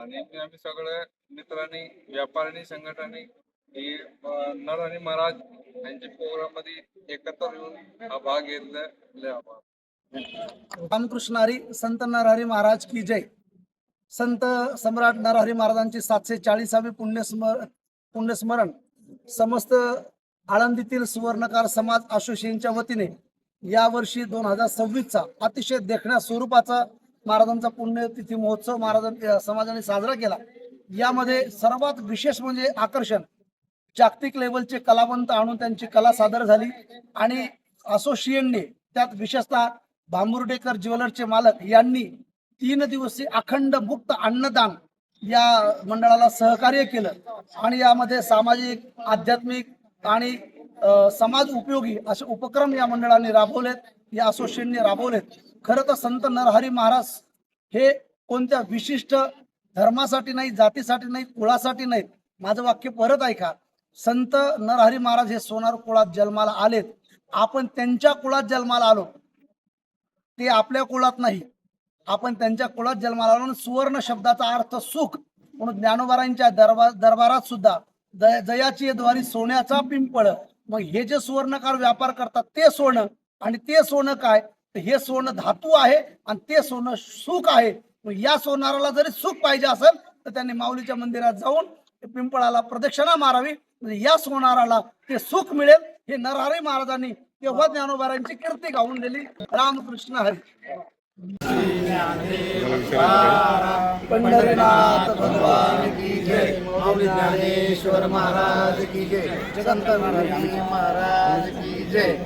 आणि आम्ही सगळ्या मित्रांनी व्यापाऱ्यांनी संघटनांनी ही नरहरी महाराज यांच्या प्रोग्राम मध्ये एकत्र येऊन हा भाग घेतला. रामकृष्ण हरी संत नरहरी महाराज की जय. संत सम्राट नरहरी महाराजांची 740वी पुण्यस्मरण समस्त आळंदीतील सुवर्णकार समाज असोसिएशनच्या वतीने यावर्षी 2026चा अतिशय देखण्या स्वरूपाचा महाराजांचा पुण्यतिथी महोत्सव महाराज समाजाने साजरा केला. यामध्ये सर्वात विशेष म्हणजे आकर्षण जागतिक लेवलचे कलावंत आणून त्यांची कला सादर झाली आणि असोसिएशनने त्यात विशेषतः भांबुर्डेकर ज्वेलरचे मालक यांनी 3 दिवसीय अखंड मुक्त अन्नदान या मंडळाला सहकार्य केलं आणि यामध्ये सामाजिक आध्यात्मिक आणि समाज उपयोगी असे उपक्रम या मंडळाने राबवलेत, या असोसिएशनने राबवलेत. खरं तर संत नरहरी महाराज हे कोणत्या विशिष्ट धर्मासाठी नाही, जातीसाठी नाही, कुळासाठी नाहीत. माझं वाक्य परत ऐका. संत नरहरी महाराज हे सोनार कुळात जन्माला आलेत. आपण त्यांच्या कुळात जन्माला आलो, ते आपल्या कुळात नाही. आपण त्यांच्या कुळात जन्माला आलो. सुवर्ण शब्दाचा अर्थ सुख म्हणून ज्ञानोबारांच्या दरबारात सुद्धा जयाची द्वारी सोन्याचा पिंपळ. मग हे जे सुवर्णकार व्यापार करतात ते सोनं, आणि ते सोनं काय, तर हे सोनं धातू आहे आणि ते सोनं सुख आहे. मग या सोनाराला जरी सुख पाहिजे असेल तर त्यांनी माऊलीच्या मंदिरात जाऊन पिंपळाला प्रदक्षिणा मारावी, म्हणजे या सोनाराला ते सुख मिळेल. हे नरहरी महाराजांनी तेव्हा ज्ञानोबारांची कीर्ती गाऊन दिली. रामकृष्ण हरी. पंढरीनाथ भगवान की जय. माऊली ज्ञानेश्वर महाराज की जय. जगंत नरहरी महाराज की जय.